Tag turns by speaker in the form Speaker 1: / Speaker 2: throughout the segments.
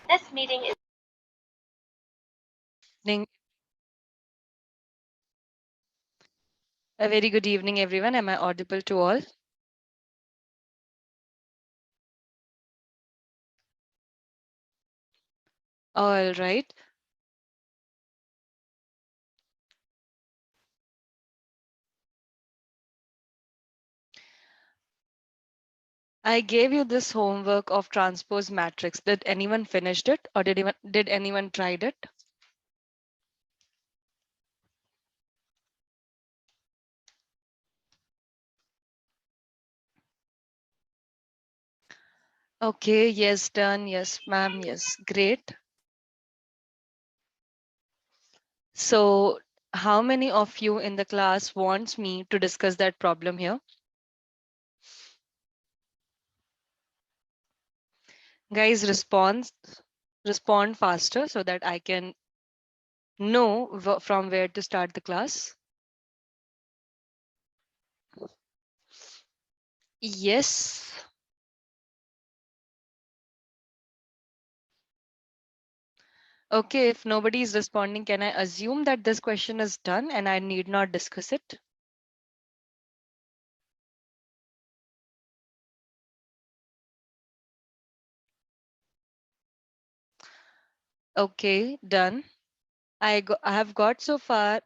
Speaker 1: This meeting is
Speaker 2: Evening. A very good evening, everyone. Am I audible to all? All right. I gave you this homework of transpose matrix. Did anyone finished it, or did anyone tried it? Okay, yes, done. Yes, ma'am. Yes, great. So, how many of you in the class wants me to discuss that problem here? Guys, respond faster so that I can know from where to start the class. Yes. Okay, if nobody is responding, can I assume that this question is done and I need not discuss it? Okay, done. I have got so far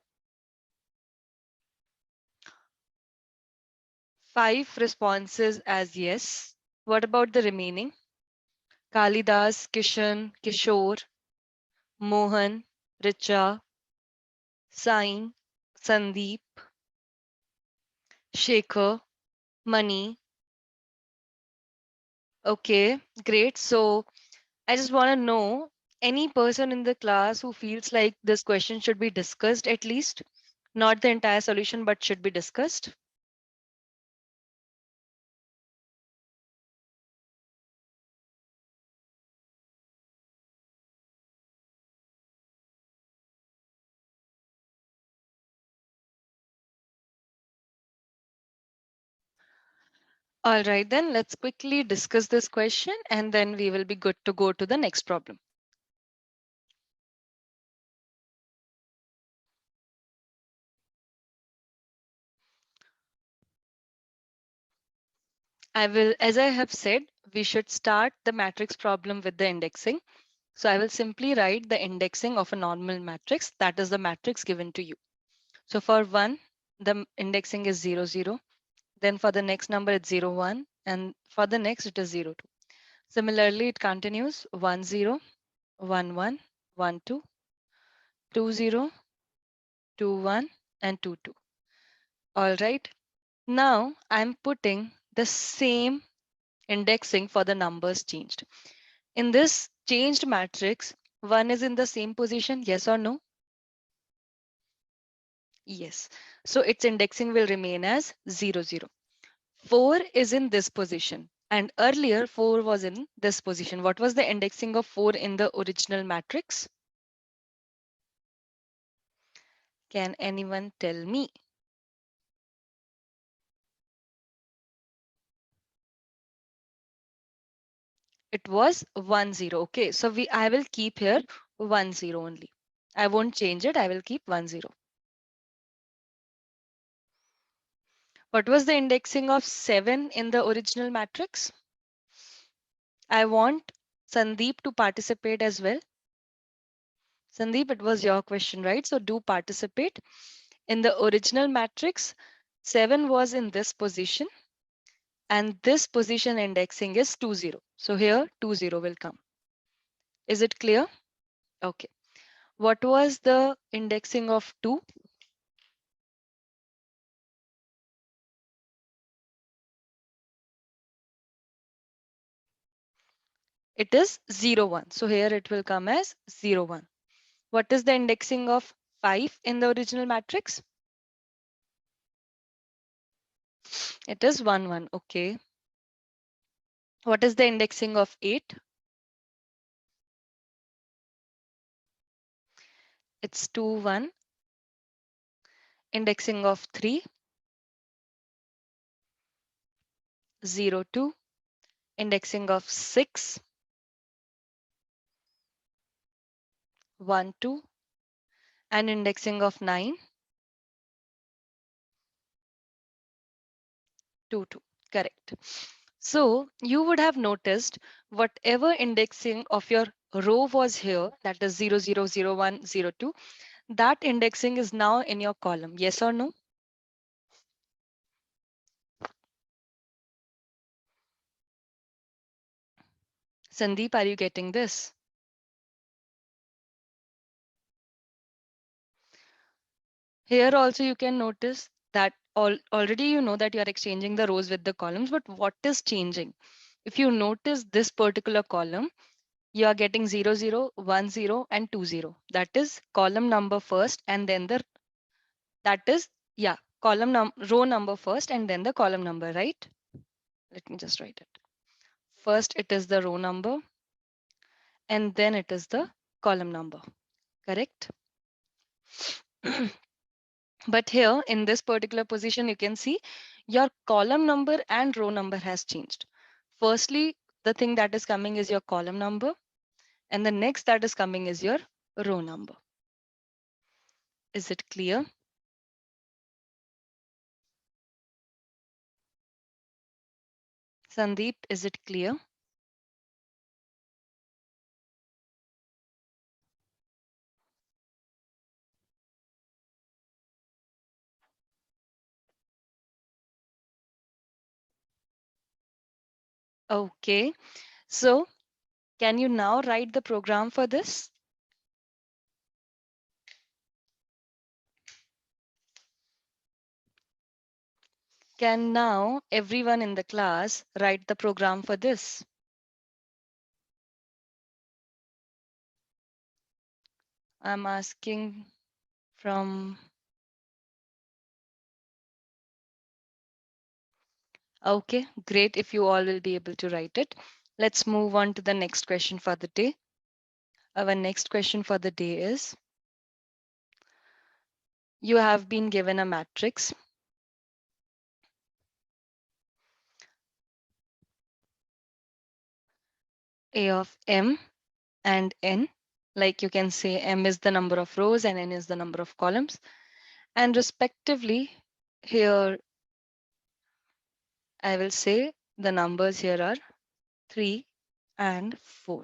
Speaker 2: 5 responses as yes. What about the remaining? Kalidas, Kishan, Kishore, Mohan, Richa, Sain, Sandeep, Shekhar, Mani. Okay, great. So I just want to know any person in the class who feels like this question should be discussed at least, not the entire solution, but should be discussed. All right, then let's quickly discuss this question and then we will be good to go to the next problem. As I have said, we should start the matrix problem with the indexing. So I will simply write the indexing of a normal matrix, that is the matrix given to you. So for 1, the indexing is 0, 0. Then for the next number, it's 0, 1. And for the next, it is 0, 2. Similarly, it continues 1, 0, 1, 1, 1, 2, 2, 0, 2, 1, and 2, 2. All right. Now I'm putting the same indexing for the numbers changed. In this changed matrix, 1 is in the same position, yes or no? Yes. So its indexing will remain as 0, 0. 4 is in this position. And earlier 4 was in this position. What was the indexing of 4 in the original matrix? Can anyone tell me? It was 1, 0. Okay, so I will keep here 1, 0 only. I won't change it. I will keep 1, 0. What was the indexing of 7 in the original matrix? I want Sandeep to participate as well. Sandeep, it was your question, right? So do participate. In the original matrix, 7 was in this position and this position indexing is 2, 0. So here 2, 0 will come. Is it clear? Okay. What was the indexing of 2? It is 0, 1. So here it will come as 0, 1. What is the indexing of 5 in the original matrix? It is 1, 1. Okay. What is the indexing of 8? It's 2, 1. Indexing of 3, 0, 2. Indexing of 6, 1, 2, and indexing of 9, 2, 2. Correct. So you would have noticed whatever indexing of your row was here, that is 0, 0, 0, 1, 0, 2, that indexing is now in your column. Yes or no? Sandeep, are you getting this? Here also you can notice that already you know that you are exchanging the rows with the columns, but what is changing? If you notice this particular column, you are getting 0, 0, 1, 0, and 2, 0. That is column number first, and then that is, yeah, row number first, and then the column number, right? Let me just write it. First, it is the row number, and then it is the column number, correct? But here in this particular position, you can see your column number and row number has changed. Firstly, the thing that is coming is your column number, and the next that is coming is your row number. Is it clear? Sandeep, is it clear? Okay, so can you now write the program for this? Can now everyone in the class write the program for this? I'm asking from, okay, great if you all will be able to write it. Let's move on to the next question for the day. Our next question for the day is, you have been given a matrix. A of m and n, like you can say m is the number of rows and n is the number of columns. And respectively, here I will say the numbers here are 3 and 4.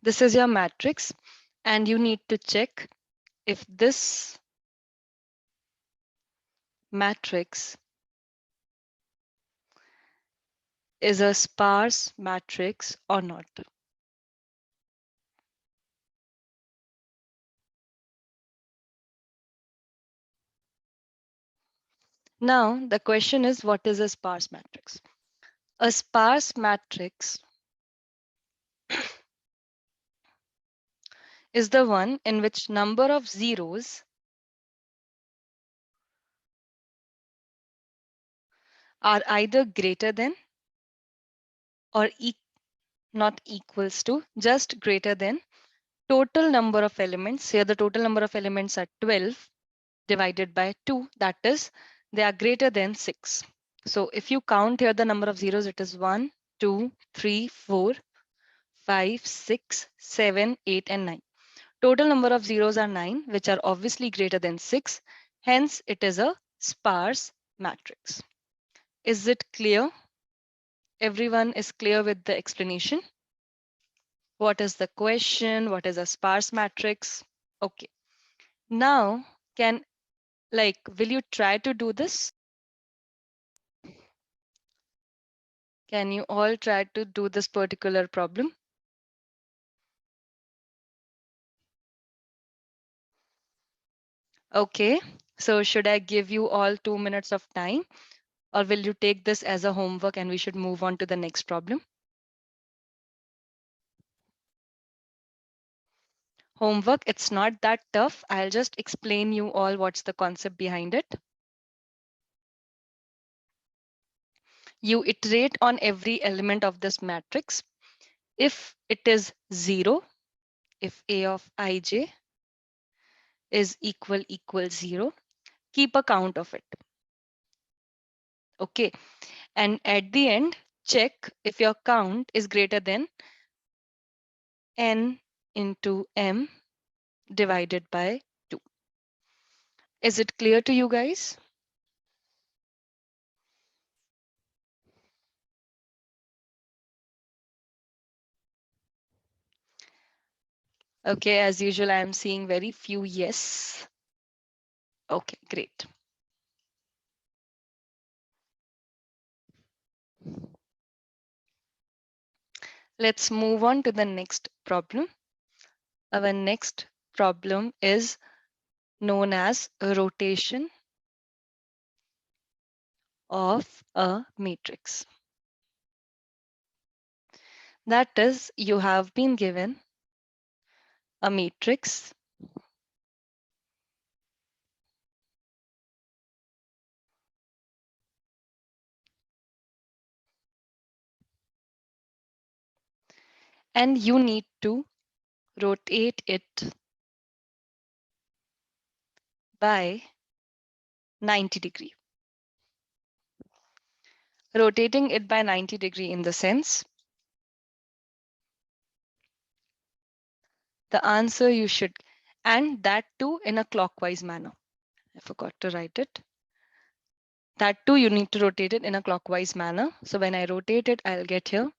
Speaker 2: This is your matrix, and you need to check if this matrix is a sparse matrix or not. Now, the question is, what is a sparse matrix? A sparse matrix is the one in which number of zeros are either greater than or not equals to, just greater than total number of elements. Here the total number of elements are 12 divided by 2, that is, they are greater than 6. So if you count here the number of zeros, it is 1, 2, 3, 4, 5, 6, 7, 8, and 9. Total number of zeros are 9, which are obviously greater than 6. Hence, it is a sparse matrix. Is it clear? Everyone is clear with the explanation? What is the question? What is a sparse matrix? Okay. Now, will you try to do this? Can you all try to do this particular problem? Okay. So should I give you all 2 minutes of time, or will you take this as a homework and we should move on to the next problem? Homework, it's not that tough. I'll just explain you all what's the concept behind it. You iterate on every element of this matrix. If it is 0, if A of ij is equal 0, keep a count of it. Okay. And at the end, check if your count is greater than n into m divided by 2. Is it clear to you guys? Okay, as usual, I am seeing very few yes. Okay, great. Let's move on to the next problem. Our next problem is known as a rotation of a matrix. That is, you have been given a matrix and you need to rotate it by 90°. Rotating it by 90° in the sense, the answer you should, and that too in a clockwise manner. I forgot to write it. That too, you need to rotate it in a clockwise manner. So when I rotate it, I'll get here.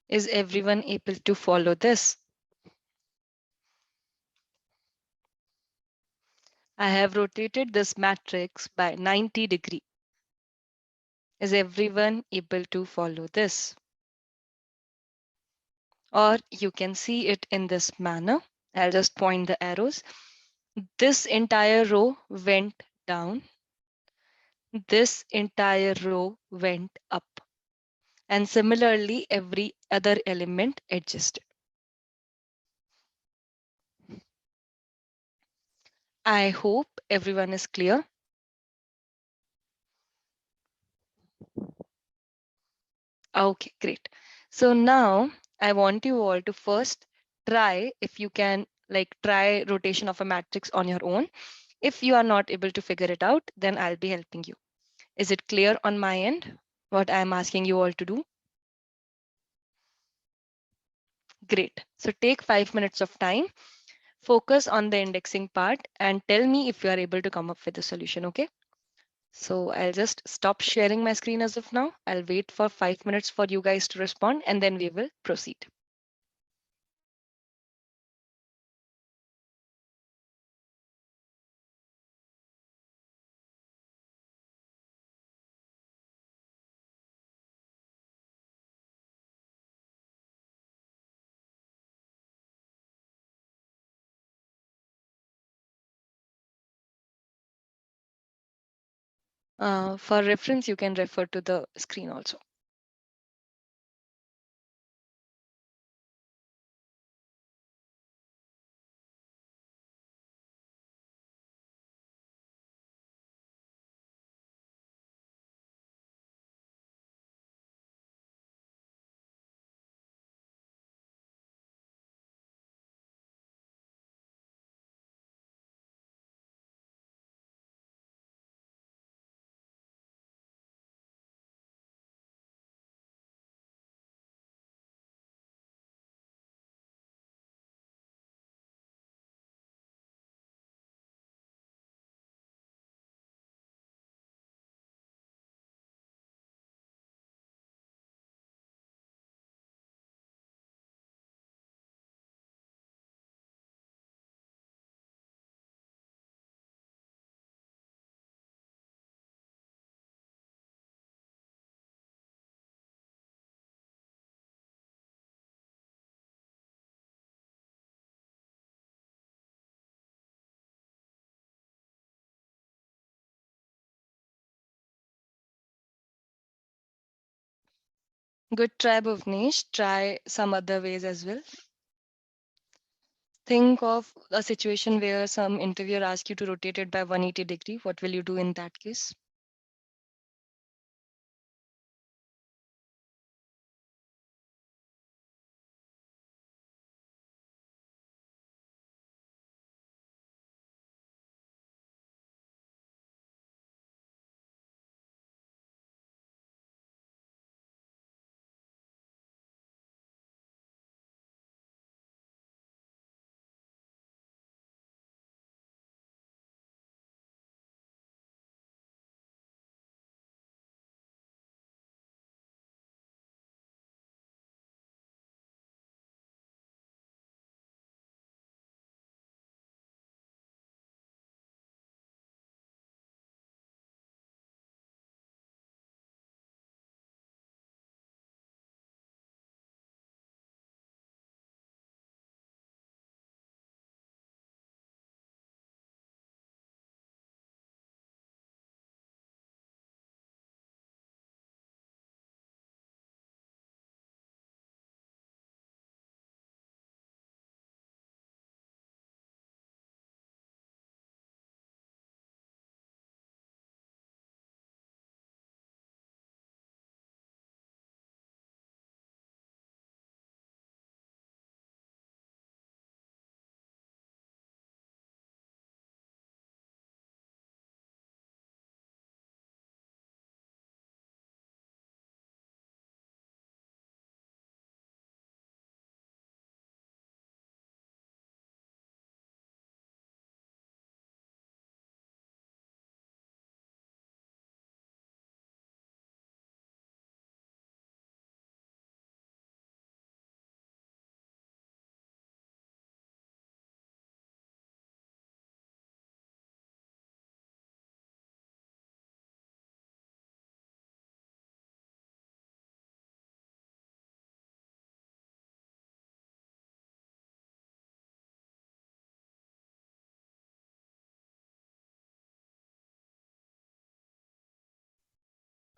Speaker 2: Is everyone able to follow this? I have rotated this matrix by 90°. Is everyone able to follow this? Or you can see it in this manner. I'll just point the arrows. This entire row went down. This entire row went up. And similarly, every other element adjusted. I hope everyone is clear. Okay, great. So now I want you all to first try if you can try rotation of a matrix on your own. If you are not able to figure it out, then I'll be helping you. Is it clear on my end what I'm asking you all to do? Great. So take 5 minutes of time, focus on the indexing part and tell me if you are able to come up with a solution, okay? So I'll just stop sharing my screen as of now. I'll wait for 5 minutes for you guys to respond and then we will proceed. For reference, you can refer to the screen also. Good try, Bhuvnesh. Try some other ways as well. Think of a situation where some interviewer asks you to rotate it by 180 degree. What will you do in that case?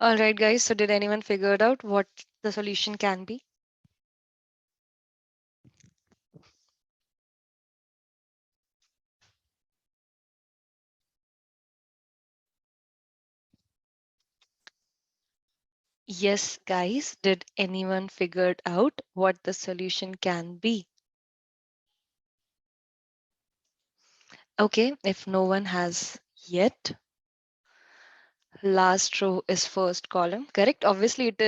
Speaker 2: All right, guys. So did anyone figure it out what the solution can be? Yes, guys. Did anyone figured out what the solution can be? Okay, if no one has yet, last row is first column, correct? Obviously, it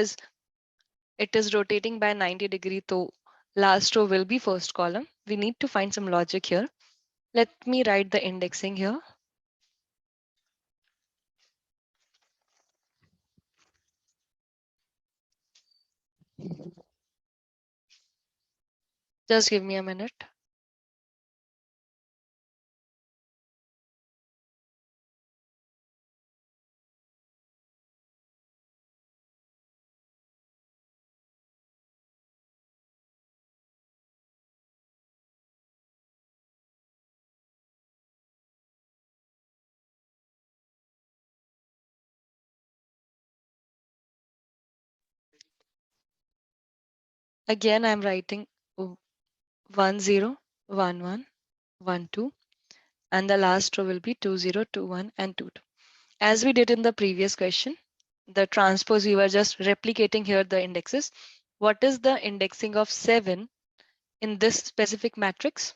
Speaker 2: is rotating by 90 degree, so last row will be first column. We need to find some logic here. Let me write the indexing here. Just give me a minute. Again, I'm writing 1 0 1 1 1 2, and the last row will be 2 0 2 1 and 2 2. As we did in the previous question, the transpose, we were just replicating here the indexes. What is the indexing of 7 in this specific matrix?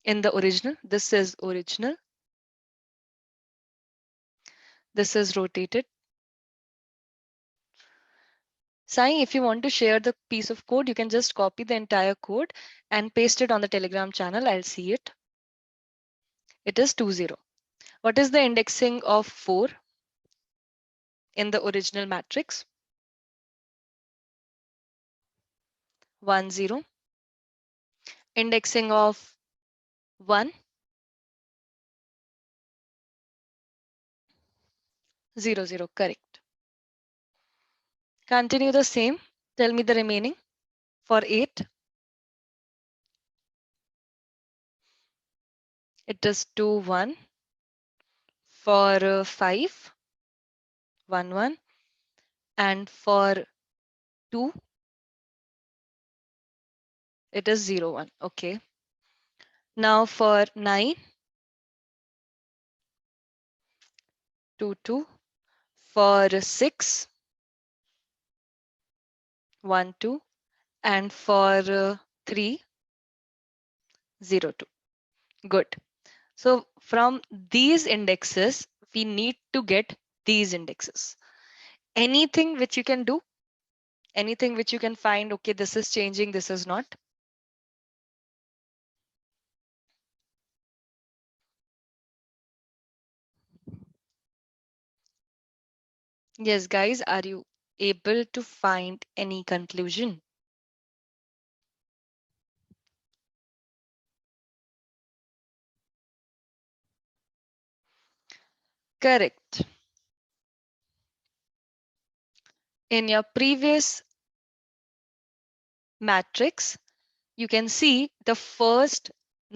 Speaker 2: In the original, this is original, this is rotated. Sai, if you want to share the piece of code, you can just copy the entire code and paste it on the Telegram channel. I'll see it. It is 2 0. What is the indexing of 4 in the original matrix? 1 0. Indexing of 1 0 0. Correct. Continue the same. Tell me the remaining for 8. It is 2 1. For 5, 1 1. And for 2, it is 0 1. Okay. Now for 9, 2, 2. For 6, 1, 2. And for 3, 0, 2. Good. So from these indexes, we need to get these indexes. Anything which you can do, anything which you can find, okay, this is changing, this is not. Yes, guys, are you able to find any conclusion? Correct. In your previous matrix, you can see the first,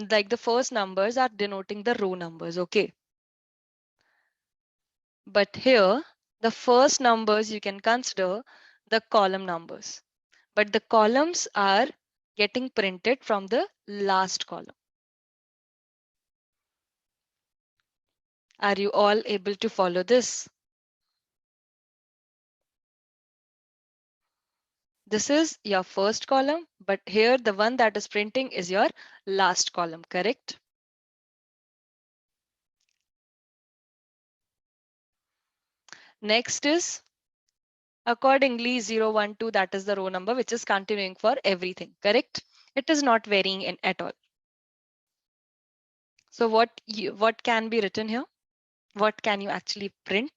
Speaker 2: like the first numbers are denoting the row numbers, okay? But here, the first numbers you can consider the column numbers, but the columns are getting printed from the last column. Are you all able to follow this? This is your first column, but here the one that is printing is your last column, correct? Next is accordingly 0, 1, 2, that is the row number which is continuing for everything, correct? It is not varying in at all. So what can be written here? What can you actually print?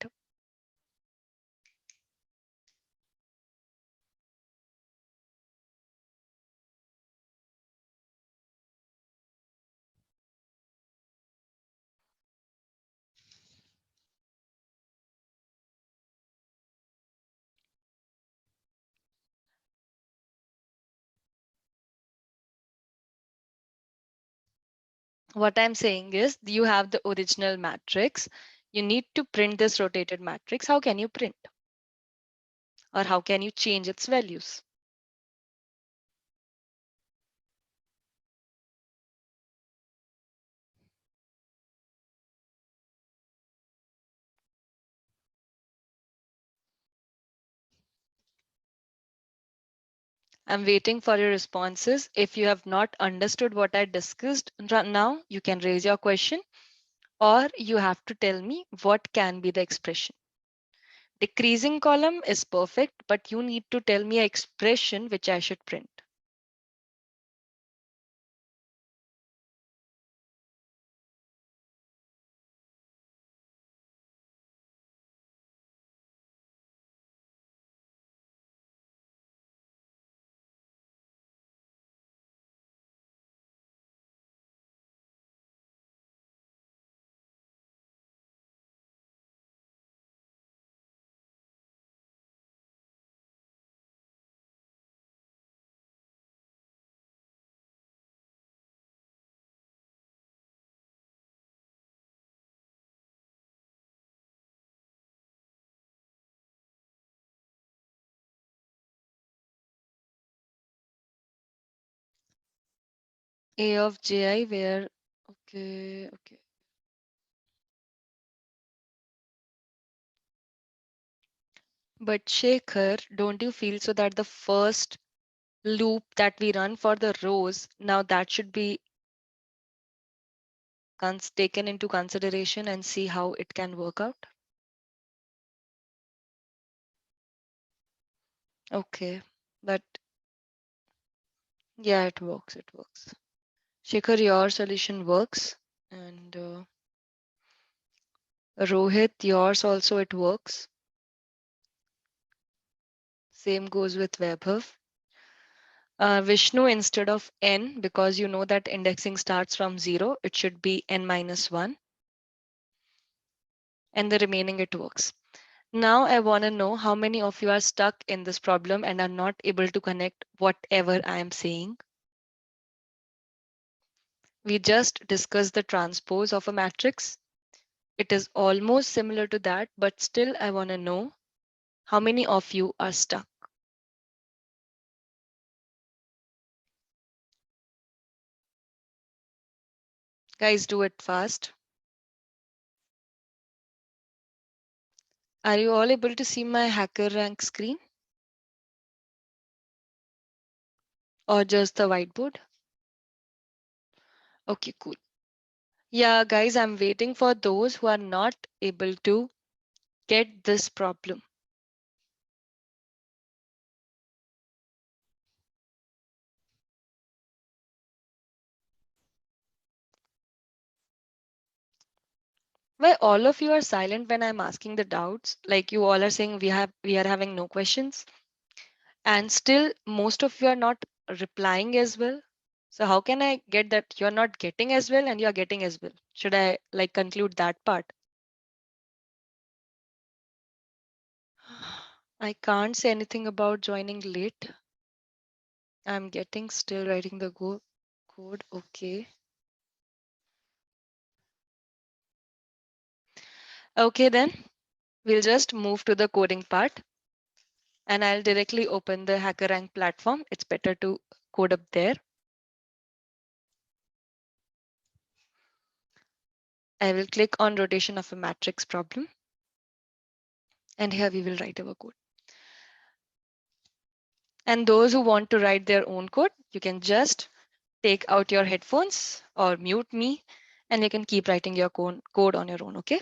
Speaker 2: What I'm saying is you have the original matrix. You need to print this rotated matrix. How can you print? Or how can you change its values? I'm waiting for your responses. If you have not understood what I discussed now, you can raise your question or you have to tell me what can be the expression. Decreasing column is perfect, but you need to tell me an expression which I should print. A of ji where, okay. But Shekhar, don't you feel so that the first loop that we run for the rows, now that should be taken into consideration and see how it can work out? Okay, but yeah, it works, it works. Shekhar, your solution works. And Rohit, yours also it works. Same goes with Vaibhav. Vishnu, instead of n, because you know that indexing starts from 0, it should be n minus 1. And the remaining it works. Now I want to know how many of you are stuck in this problem and are not able to connect whatever I am saying. We just discussed the transpose of a matrix. It is almost similar to that, but still I want to know how many of you are stuck. Guys, do it fast. Are you all able to see my hacker rank screen or just the whiteboard? Okay, cool. Yeah, guys, I'm waiting for those who are not able to get this problem. Why all of you are silent when I'm asking the doubts? Like you all are saying we are having no questions, and still most of you are not replying as well. So how can I get that you're not getting as well and you're getting as well? Should I like conclude that part? I can't say anything about joining late. I'm getting still writing the code. Okay. Okay, then we'll just move to the coding part and I'll directly open the HackerRank platform. It's better to code up there. I will click on rotation of a matrix problem. And here we will write our code. And those who want to write their own code, you can just take out your headphones or mute me and you can keep writing your code on your own, okay?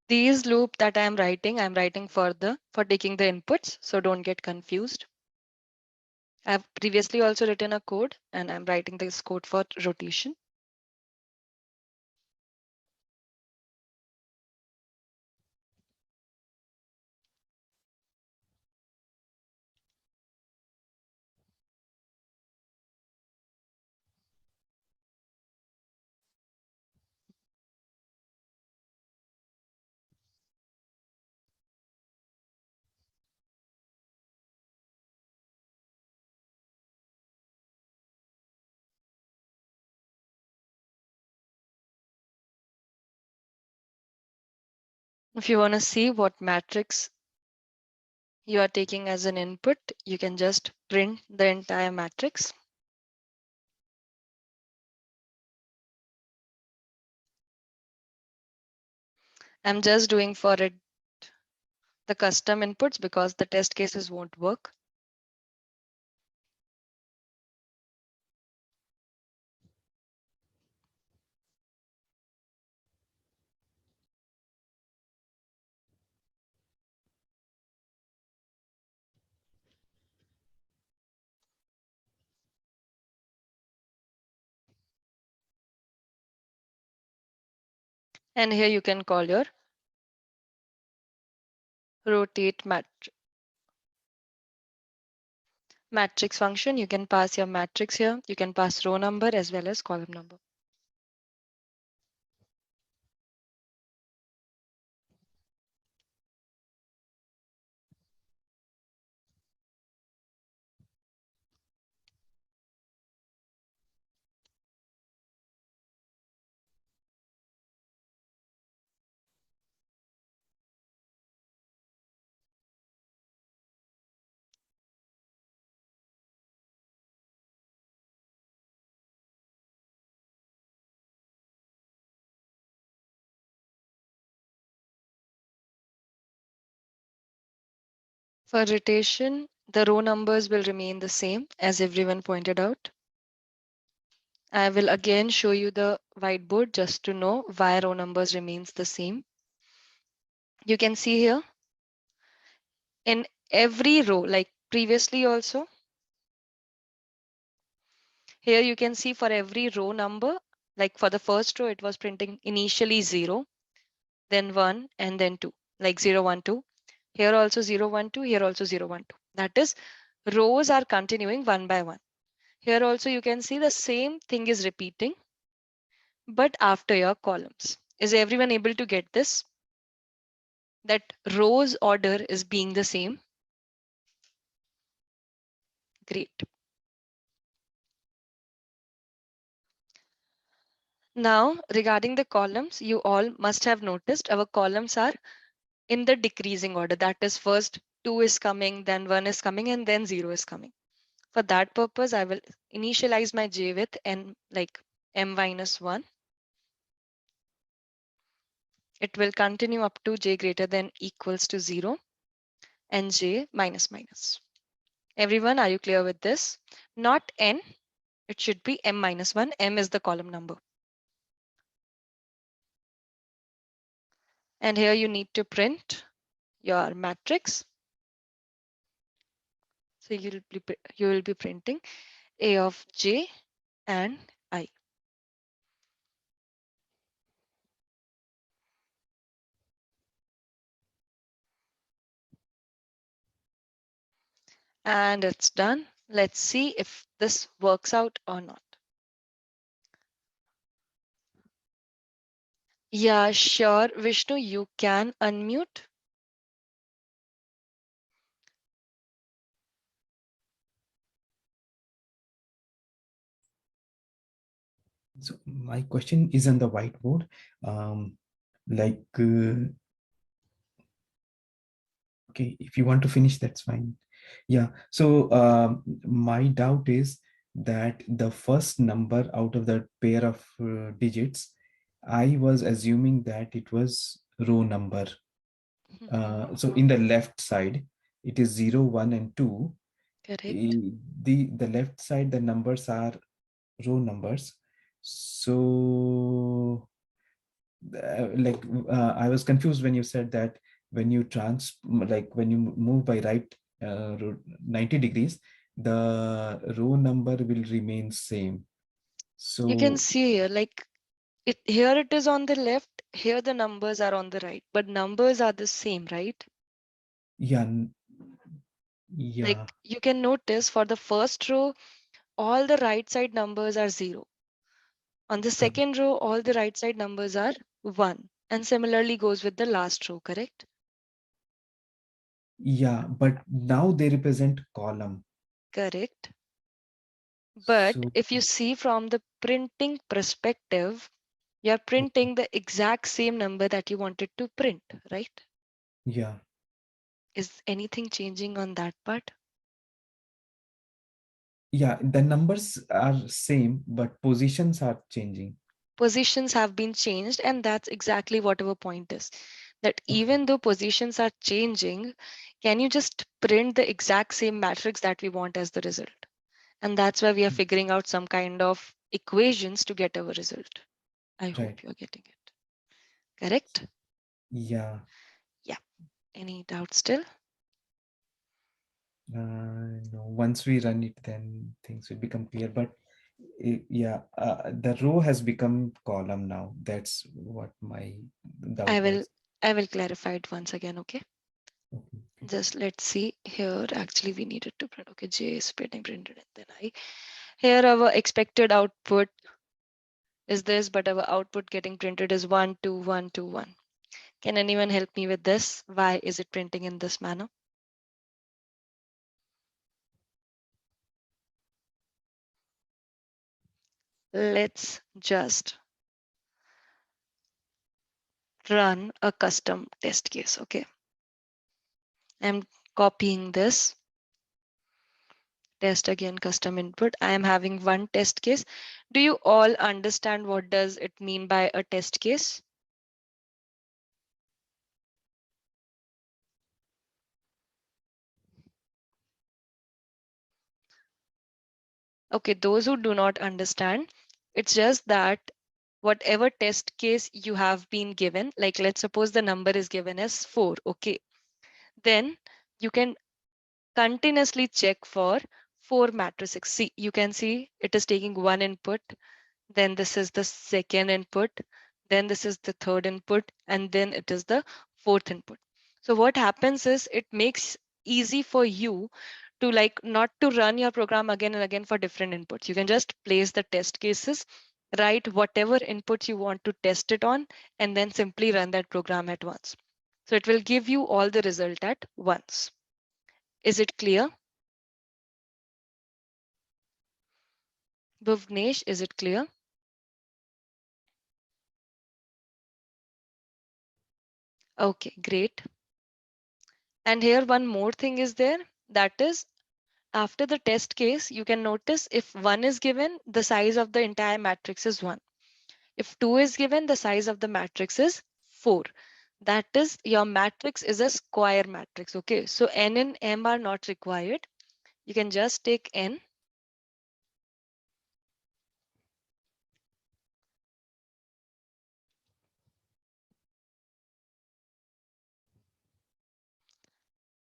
Speaker 2: These loop that I'm writing for taking the inputs, so don't get confused. I've previously also written a code and I'm writing this code for rotation. If you want to see what matrix you are taking as an input, you can just print the entire matrix. I'm just doing for it the custom inputs because the test cases won't work. And here you can call your rotate matrix function. You can pass your matrix here. You can pass row number as well as column number. For rotation, the row numbers will remain the same as everyone pointed out. I will again show you the whiteboard just to know why row numbers remains the same. You can see here in every row, like previously also, here you can see for every row number, like for the first row, it was printing initially 0. then 1, and then 2, like 0, 1, 2. Here also 0, 1, 2, here also 0, 1, 2. That is, rows are continuing one by one. Here also you can see the same thing is repeating, but after your columns. Is everyone able to get this? That rows order is being the same. Great. Now, regarding the columns, you all must have noticed our columns are in the decreasing order. That is, first 2 is coming, then 1 is coming, and then 0 is coming. For that purpose, I will initialize my j with n, like m minus 1. It will continue up to j greater than equals to 0 and j minus minus. Everyone, are you clear with this? Not n, it should be m minus 1. M is the column number. And here you need to print your matrix. So you will be printing a of j and I. And it's done. Let's see if this works out or not. Yeah, sure. Vishnu, you can unmute.
Speaker 1: So my question is on the whiteboard. Like, okay, if you want to finish, that's fine. Yeah. So my doubt is that the first number out of the pair of digits, I was assuming that it was row number. So in the left side, it is 0, 1, and 2.
Speaker 2: Correct.
Speaker 1: The left side, the numbers are row numbers. So I was confused when you said that when you when you move by right 90 degrees, the row number will remain same.
Speaker 2: You can
Speaker 1: So
Speaker 2: see here, like here it is on the left, here the numbers are on the right, but numbers are the same, right?
Speaker 1: yeah,
Speaker 2: Like
Speaker 1: yeah,
Speaker 2: you can notice for the first row, all the right side numbers are 0. On the
Speaker 1: correct.
Speaker 2: second row, all the right side numbers are 1. And similarly goes with the last row, correct?
Speaker 1: Yeah, but now they represent column.
Speaker 2: Correct. But
Speaker 1: So
Speaker 2: if you see from the printing perspective, you're
Speaker 1: okay,
Speaker 2: printing the exact same number that you wanted to print, right?
Speaker 1: yeah,
Speaker 2: Is anything changing on that part?
Speaker 1: yeah, the numbers are same, but positions are changing.
Speaker 2: Positions have been changed, and that's exactly what our point is. That
Speaker 1: Okay,
Speaker 2: even though positions are changing, can you just print the exact same matrix that we want as the result? And that's why we are figuring out some kind of equations to get our result. I
Speaker 1: right.
Speaker 2: hope you're getting it. Correct?
Speaker 1: Yeah.
Speaker 2: Yeah. Any doubt still?
Speaker 1: No, once we run it, then things will become clear. But yeah, the row has become column now. That's what my
Speaker 2: I
Speaker 1: doubt
Speaker 2: will
Speaker 1: was.
Speaker 2: I will clarify it once again, okay?
Speaker 1: Okay, okay.
Speaker 2: Just let's see here. Actually, we needed to print. Okay, J is getting printed and then I. Here our expected output is this, but our output getting printed is 1, 2, 1, 2, 1. Can anyone help me with this? Why is it printing in this manner? Let's just run a custom test case. Okay, I'm copying this test again, custom input. I am having one test case. Do you all understand what does it mean by a test case? Okay, those who do not understand, it's just that whatever test case you have been given, like let's suppose the number is given as 4, okay, then you can continuously check for 4 matrices. See, you can see it is taking one input, then this is the second input, then this is the third input, and then it is the fourth input. So what happens is it makes easy for you to like not to run your program again and again for different inputs. You can just place the test cases, write whatever inputs you want to test it on, and then simply run that program at once. So it will give you all the result at once. Is it clear? Bhuvnesh, is it clear? Okay, great. And here one more thing is there, that is after the test case, you can notice if 1 is given, the size of the entire matrix is 1. If 2 is given, the size of the matrix is 4. That is, your matrix is a square matrix. Okay, so n and m are not required. You can just take n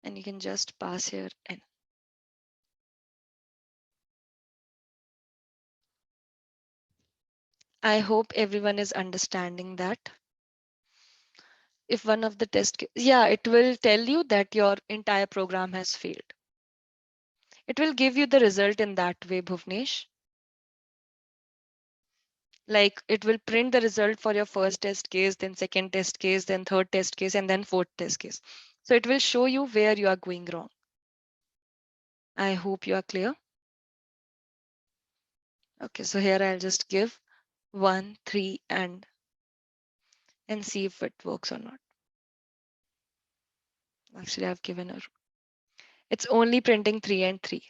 Speaker 2: and you can just pass here n. I hope everyone is understanding that. If one of the yeah, it will tell you that your entire program has failed. It will give you the result in that way, Bhuvnesh. Like it will print the result for your first test case, then second test case, then third test case, and then fourth test case. So it will show you where you are going wrong. I hope you are clear. Okay, so here I'll just give 1, 3, and see if it works or not. Actually, I've given a. It's only printing 3 and 3.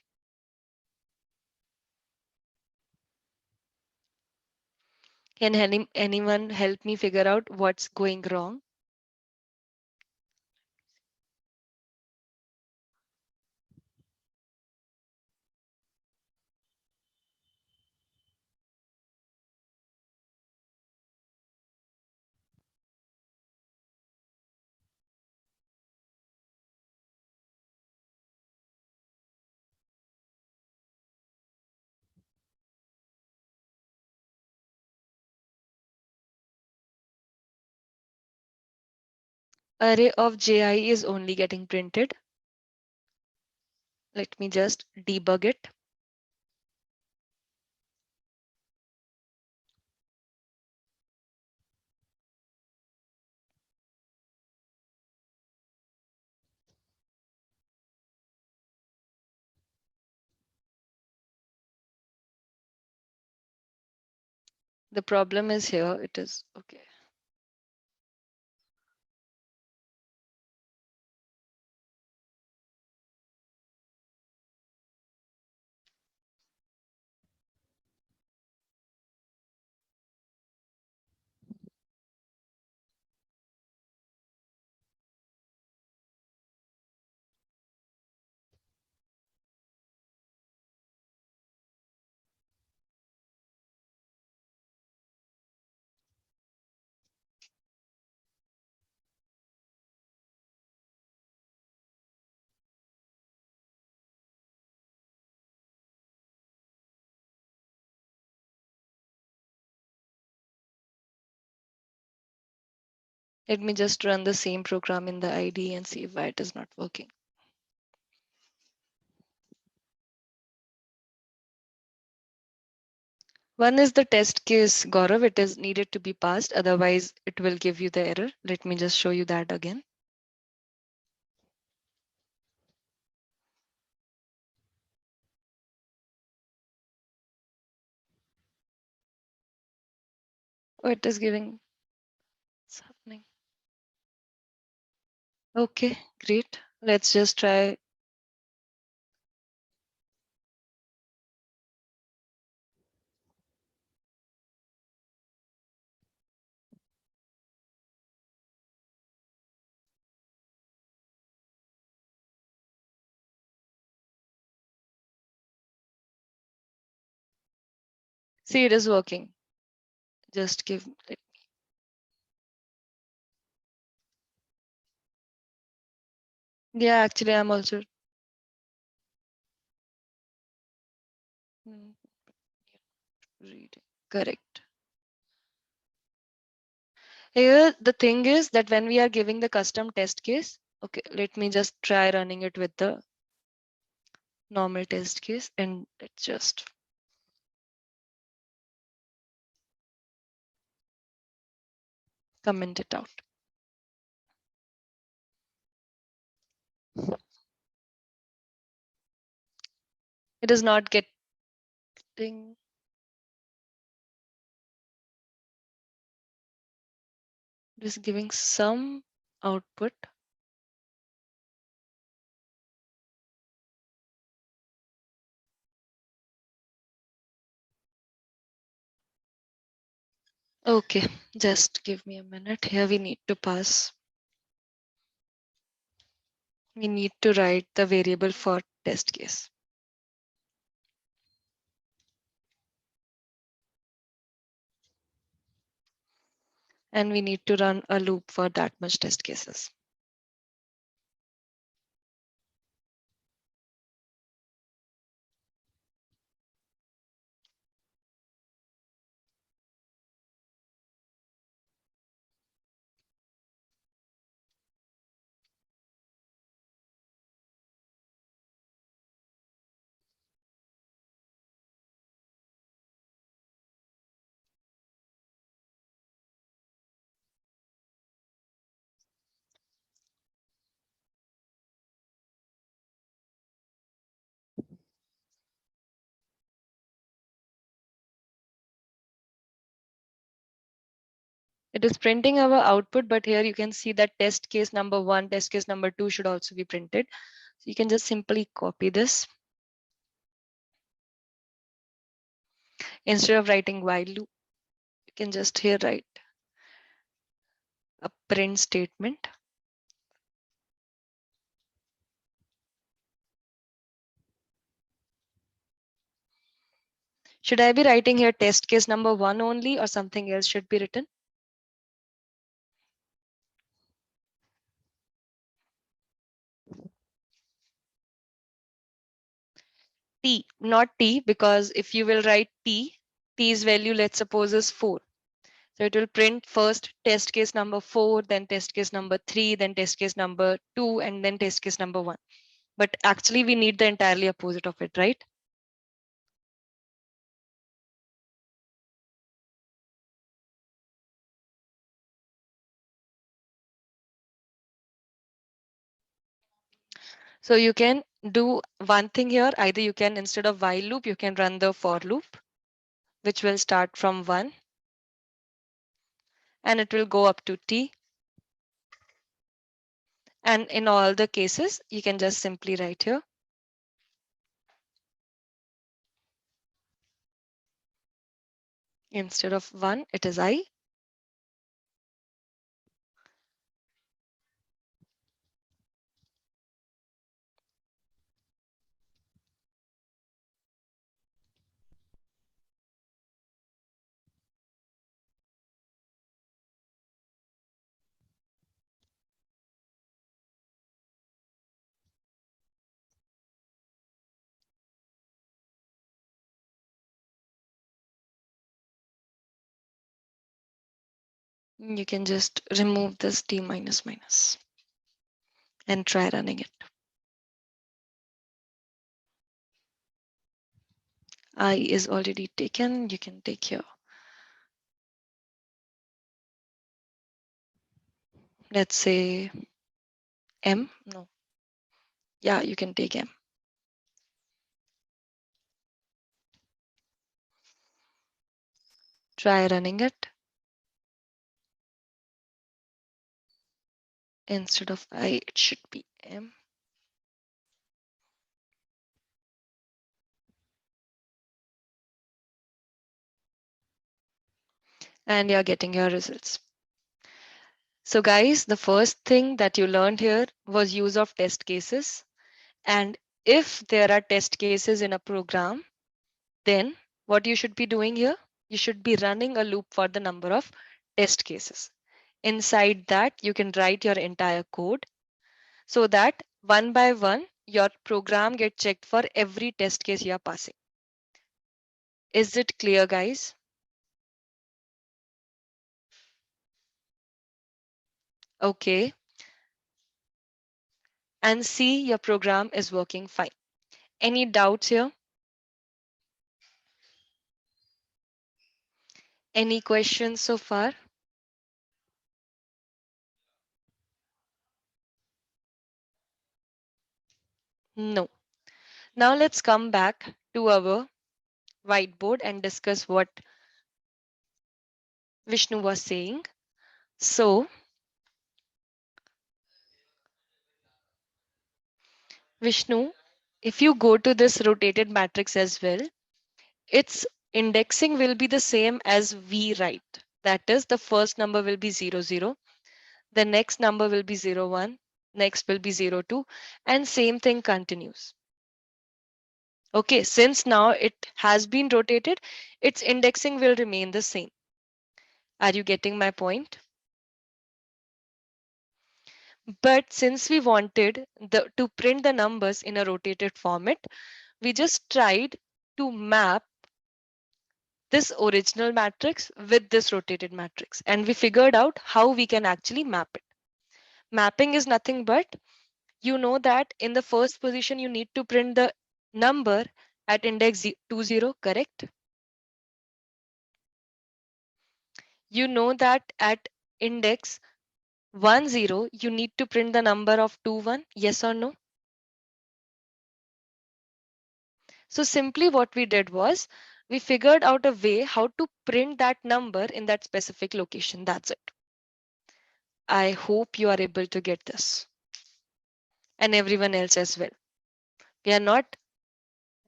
Speaker 2: Can anyone help me figure out what's going wrong? Array of JI is only getting printed. Let me just debug it. The problem is here. It is okay. Let me just run the same program in the IDE and see why it is not working. One is the test case, Gaurav. It is needed to be passed. Otherwise, it will give you the error. Let me just show you that again. Oh, it is giving. What's happening? Okay, great. Let's just try. See, it is working. Just give. Yeah, actually, I'm also. Hmm, reading. Correct. Here, the thing is that when we are giving the custom test case, okay, let me just try running it with the normal test case and let's just comment it out. It is not getting. It is giving some output. Okay, just give me a minute. Here we need to pass. We need to write the variable for test case. And we need to run a loop for that much test cases. It is printing our output, but here you can see that test case number 1, test case number 2 should also be printed. So you can just simply copy this. Instead of writing while loop, you can just here write a print statement. Should I be writing here test case number 1 only or something else should be written? T, not T, because if you will write T, T's value, let's suppose, is 4. So it will print first test case number 4, then test case number 3, then test case number 2, and then test case number 1. But actually we need the entirely opposite of it, right? So you can do one thing here. Either you can, instead of while loop, you can run the for loop, which will start from 1 and it will go up to T. And in all the cases, you can just simply write here. Instead of 1, it is I. You can just remove this T minus minus and try running it. I is already taken. You can take here. Let's say M. No. Yeah, you can take M. Try running it. Instead of I, it should be M. And you're getting your results. So guys, the first thing that you learned here was use of test cases. And if there are test cases in a program, then what you should be doing here, you should be running a loop for the number of test cases. Inside that, you can write your entire code so that one by one, your program gets checked for every test case you are passing. Is it clear, guys? Okay. And see, your program is working fine. Any doubts here? Any questions so far? No. Now let's come back to our whiteboard and discuss what Vishnu was saying. So, Vishnu, if you go to this rotated matrix as well, its indexing will be the same as we write. That is, the first number will be 0, 0. The next number will be 0, 1. Next will be 0, 2. And same thing continues. Okay, since now it has been rotated, its indexing will remain the same. Are you getting my point? But since we wanted to print the numbers in a rotated format, we just tried to map this original matrix with this rotated matrix, and we figured out how we can actually map it. Mapping is nothing but, you know that in the first position you need to print the number at index 20, correct? You know that at index 10 you need to print the number of 21, yes or no? So simply what we did was we figured out a way how to print that number in that specific location. That's it. I hope you are able to get this, and everyone else as well. We are not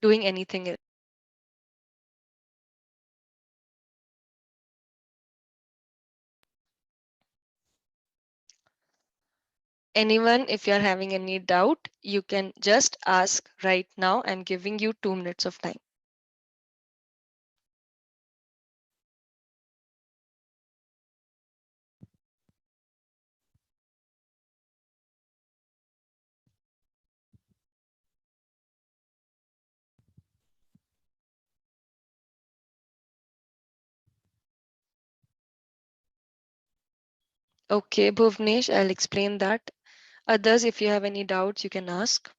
Speaker 2: doing anything else. Anyone, if you are having any doubt, you can just ask right now. I'm giving you 2 minutes of time. Okay, Bhuvnesh, I'll explain that. Others, if you have any doubts, you can ask.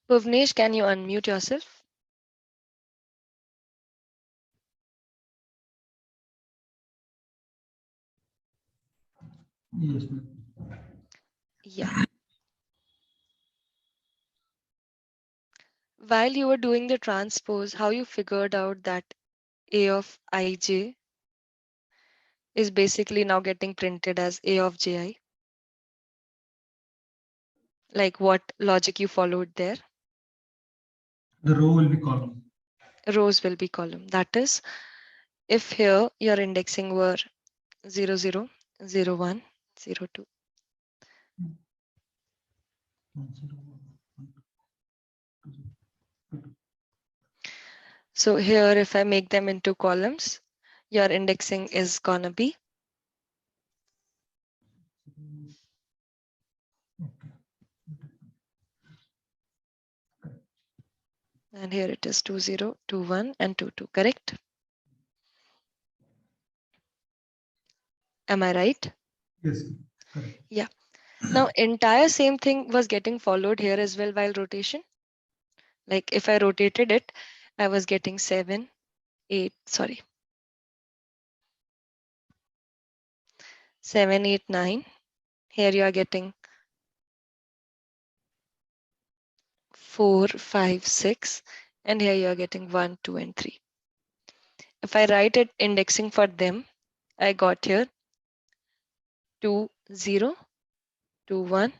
Speaker 2: Bhuvnesh, can you unmute yourself?
Speaker 3: Yes, ma'am.
Speaker 2: Yeah. While you were doing the transpose, how you figured out that A of ij is basically now getting printed as A of ji? Like what logic you followed there?
Speaker 3: The row will be column.
Speaker 2: Rows will be column. That is, if here your indexing were 0, 0, 0, 1, 0, 2.
Speaker 3: 1, 0, 1, 2, 0, 2.
Speaker 2: So here, if I make them into columns, your indexing is gonna be,
Speaker 3: Okay.
Speaker 2: and here it is 2, 0, 2, 1, and 2, 2, correct? Am I right?
Speaker 3: Yes, correct.
Speaker 2: Yeah. Now, entire same thing was getting followed here as well while rotation. Like if I rotated it, I was getting 7, 8, sorry, 7, 8, 9. Here you are getting 4, 5, 6, and here you are getting 1, 2, and 3. If I write it indexing for them, I got here 2, 0, 2, 1,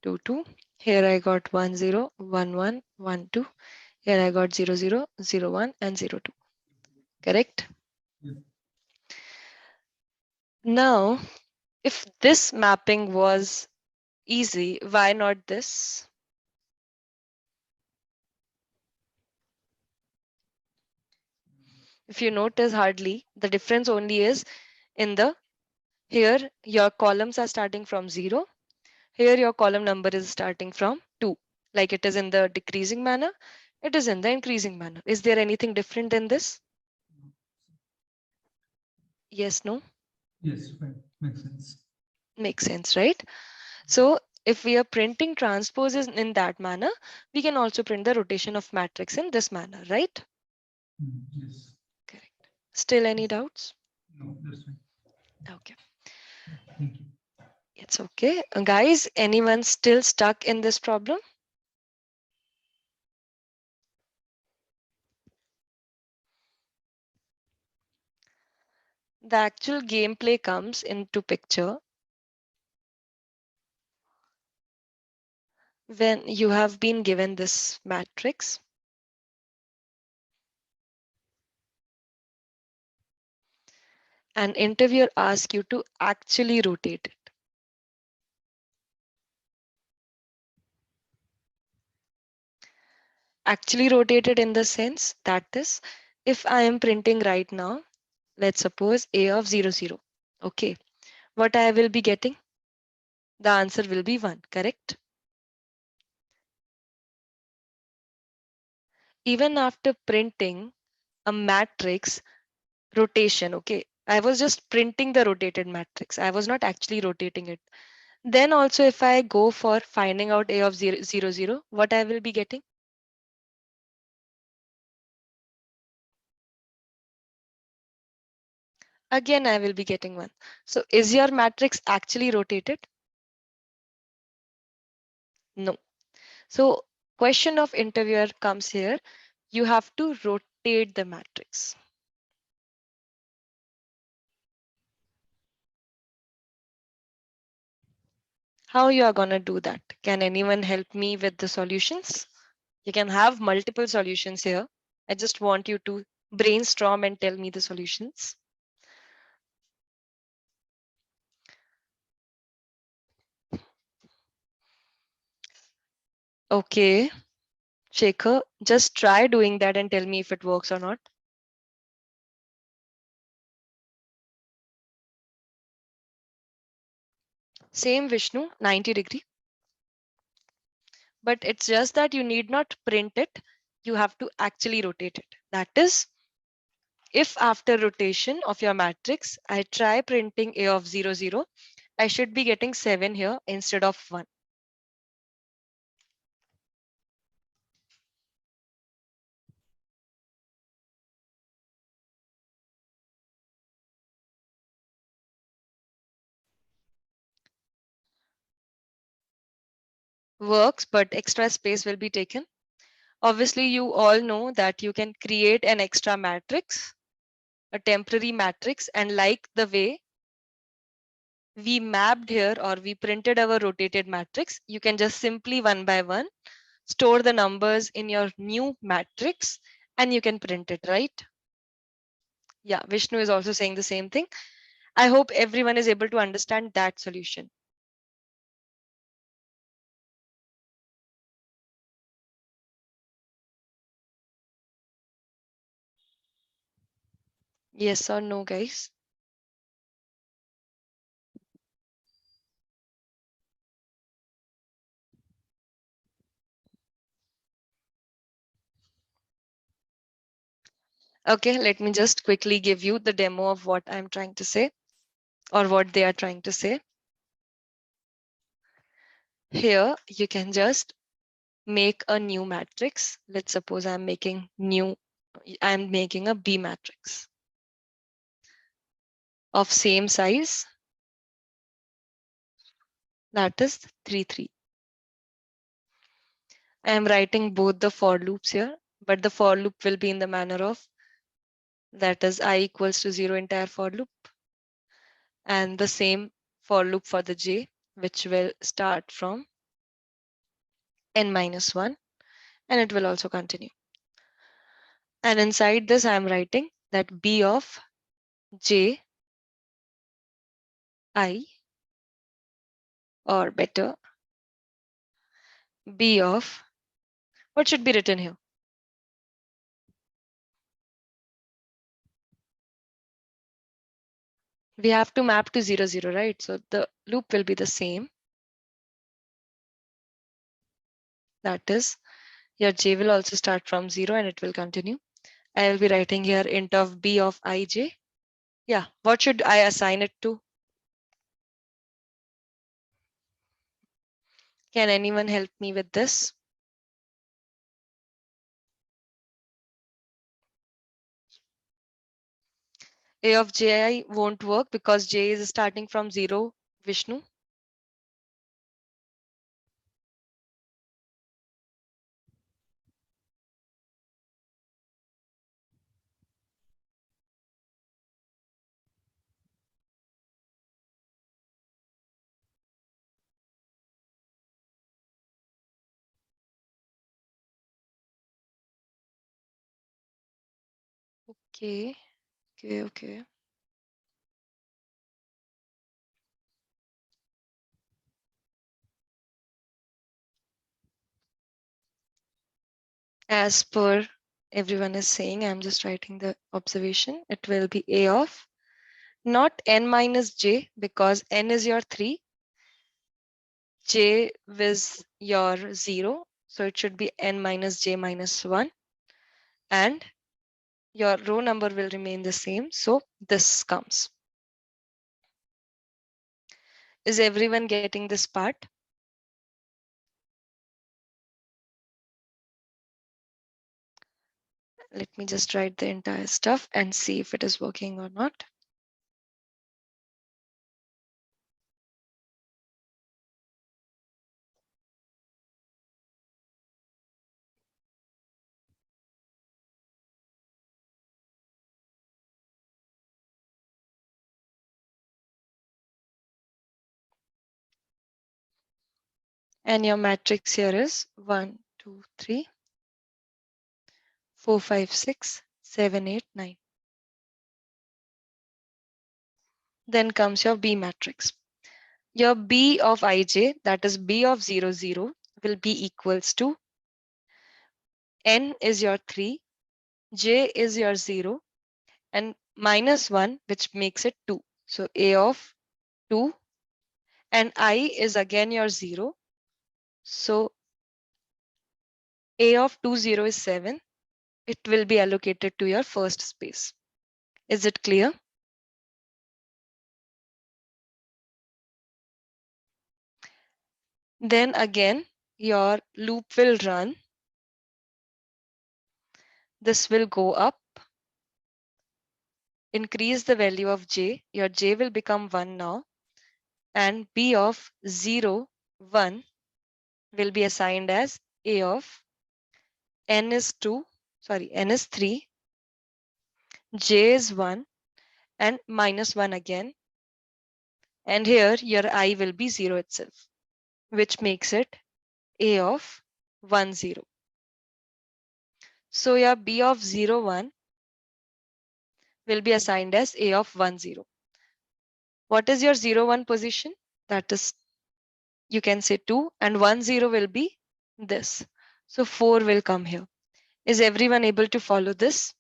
Speaker 2: 2, 2. Here I got 1, 0, 1, 1, 1, 2. Here I got 0, 0, 0, 1, and 0, 2. Correct?
Speaker 3: Yes.
Speaker 2: Now, if this mapping was easy, why not this? If you notice, hardly the difference only is in the here your columns are starting from 0. Here your column number is starting from 2. Like it is in the decreasing manner, it is in the increasing manner. Is there anything different in this? Yes, no?
Speaker 3: Yes, fine. Makes sense.
Speaker 2: Makes sense, right? So if we are printing transposes in that manner, we can also print the rotation of matrix in this manner, right?
Speaker 3: Yes.
Speaker 2: Correct. Still any doubts?
Speaker 3: No, that's fine.
Speaker 2: Okay,
Speaker 3: Thank you.
Speaker 2: it's okay. Guys, anyone still stuck in this problem? The actual gameplay comes into picture when you have been given this matrix and interviewer asks you to actually rotate it. Actually rotate it in the sense that is, if I am printing right now, let's suppose a of 0, 0. Okay, what I will be getting? The answer will be 1, correct? Even after printing a matrix rotation, okay, I was just printing the rotated matrix. I was not actually rotating it. Then also if I go for finding out a of 0, 0, 0, what I will be getting? Again, I will be getting 1. So is your matrix actually rotated? No. So question of interviewer comes here. You have to rotate the matrix. How you are gonna do that? Can anyone help me with the solutions? You can have multiple solutions here. I just want you to brainstorm and tell me the solutions. Okay, Shekhar, just try doing that and tell me if it works or not. Same Vishnu, 90-degree. But it's just that you need not print it. You have to actually rotate it. That is, if after rotation of your matrix, I try printing a of 0, 0, I should be getting 7 here instead of 1. Works, but extra space will be taken. Obviously, you all know that you can create an extra matrix, a temporary matrix, and like the way we mapped here or we printed our rotated matrix, you can just simply one by one store the numbers in your new matrix and you can print it, right? Yeah, Vishnu is also saying the same thing. I hope everyone is able to understand that solution. Yes or no, guys? Okay, let me just quickly give you the demo of what I'm trying to say or what they are trying to say. Here, you can just make a new matrix. Let's suppose I'm making a B matrix of same size, that is 3, 3. I am writing both the for loops here, but the for loop will be in the manner of that is I equals to 0 entire for loop, and the same for loop for the j, which will start from n minus 1, and it will also continue. And inside this, I am writing that b of j I, or better, b of, what should be written here? We have to map to 0, 0, right? So the loop will be the same. That is, your j will also start from 0 and it will continue. I will be writing here int of b of ij. Yeah, what should I assign it to? Can anyone help me with this? A of ji won't work because j is starting from 0, Vishnu. Okay, okay. As per everyone is saying, I'm just writing the observation. It will be A of not n minus j because n is your 3, j is your 0. So it should be n minus j minus 1. And your row number will remain the same. So this comes. Is everyone getting this part? Let me just write the entire stuff and see if it is working or not. And your matrix here is 1, 2, 3, 4, 5, 6, 7, 8, 9. Then comes your B matrix. Your B of ij, that is B of 0, 0, will be equals to n is your 3, j is your 0, and minus 1, which makes it 2. So A of 2, and I is again your 0. So A of 2, 0 is 7. It will be allocated to your first space. Is it clear? Then again, your loop will run. This will go up. Increase the value of j. Your j will become 1 now. And b of 0, 1 will be assigned as a of n is 2, sorry, n is 3, j is 1, and minus 1 again. And here your I will be 0 itself, which makes it a of 1, 0. So your b of 0, 1 will be assigned as a of 1, 0. What is your 0, 1 position? That is, you can say 2, and 1, 0 will be this. So 4 will come here. Is everyone able to follow this?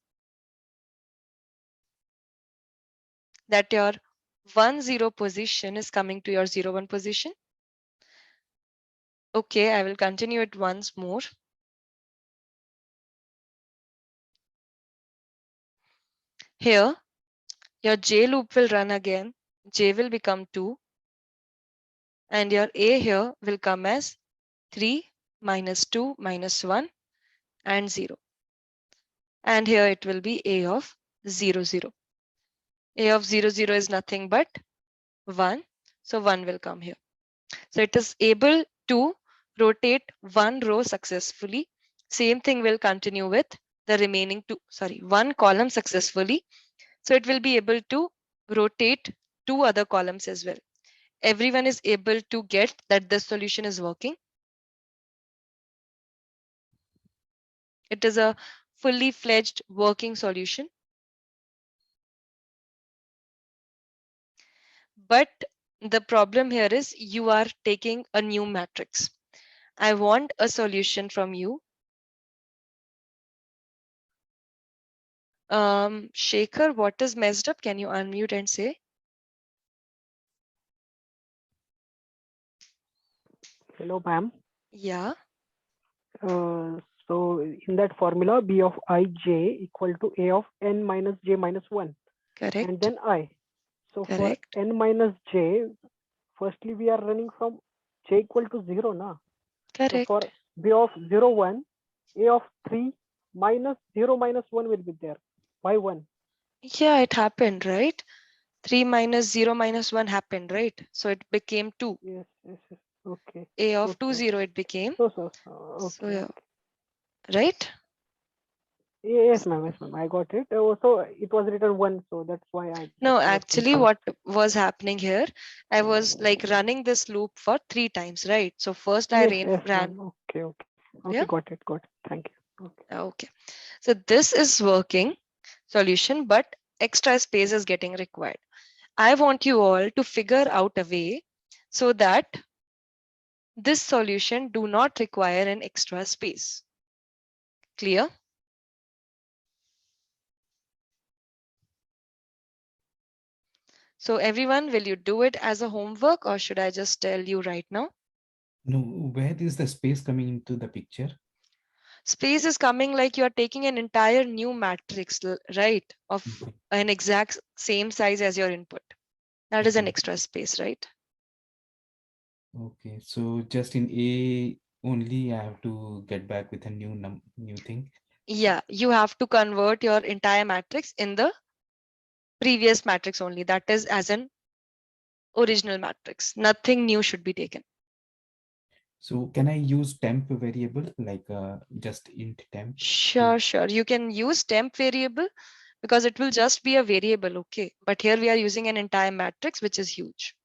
Speaker 2: That your 1, 0 position is coming to your 0, 1 position. Okay, I will continue it once more. Here, your j loop will run again. J will become 2. And your a here will come as 3 minus 2 minus 1 and 0. And here it will be a of 0, 0. A of 0, 0 is nothing but 1. So 1 will come here. So it is able to rotate one row successfully. Same thing will continue with the remaining one column successfully. So it will be able to rotate 2 other columns as well. Everyone is able to get that this solution is working. It is a fully fledged working solution. But the problem here is you are taking a new matrix. I want a solution from you. Shekhar, what is messed up? Can you unmute and say?
Speaker 4: Hello, ma'am.
Speaker 2: Yeah,
Speaker 4: So in that formula, B of ij equal to A of n minus j minus 1, and
Speaker 2: correct,
Speaker 4: then I. So for
Speaker 2: correct.
Speaker 4: n minus j, firstly we are running from j equal to 0, na? So for
Speaker 2: Correct.
Speaker 4: B of 0, 1, A of 3 minus 0 minus 1 will be there. Why 1?
Speaker 2: Yeah, it happened, right? 3 minus 0 minus 1 happened, right? So it became 2.
Speaker 4: Yes, yes, yes. Okay.
Speaker 2: A of 2,
Speaker 4: Okay,
Speaker 2: 0
Speaker 4: okay.
Speaker 2: it became. So
Speaker 4: Okay,
Speaker 2: yeah,
Speaker 4: okay.
Speaker 2: right?
Speaker 4: Yes, ma'am, yes, ma'am. I got it. So it was written 1, so that's why I
Speaker 2: No,
Speaker 4: was
Speaker 2: actually
Speaker 4: confused.
Speaker 2: what was happening here, I was like running this loop for 3 times, right? So first I
Speaker 4: Yes, yes,
Speaker 2: ran,
Speaker 4: ma'am. Okay, okay. Okay,
Speaker 2: yeah,
Speaker 4: got it, got it. Thank you. Okay.
Speaker 2: okay. So this is working solution, but extra space is getting required. I want you all to figure out a way so that this solution do not require an extra space. Clear? So everyone, will you do it as a homework or should I just tell you right now?
Speaker 1: No, where is the space coming into the picture?
Speaker 2: Space is coming like you're taking an entire new matrix, right? Of
Speaker 1: Okay.
Speaker 2: an exact same size as your input. That is an
Speaker 1: Okay.
Speaker 2: extra space, right?
Speaker 1: Okay. So just in A only, I have to get back with a new thing.
Speaker 2: Yeah, you have to convert your entire matrix in the previous matrix only. That is as an original matrix. Nothing new should be taken.
Speaker 1: So can I use temp variable like just int temp?
Speaker 2: Sure, sure. You can use temp variable because it will just be a variable, okay? But here we are using an entire matrix, which is huge.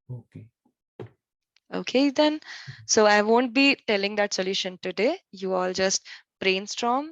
Speaker 1: Okay.
Speaker 2: Okay, then. So I won't be telling that solution today. You all just brainstorm,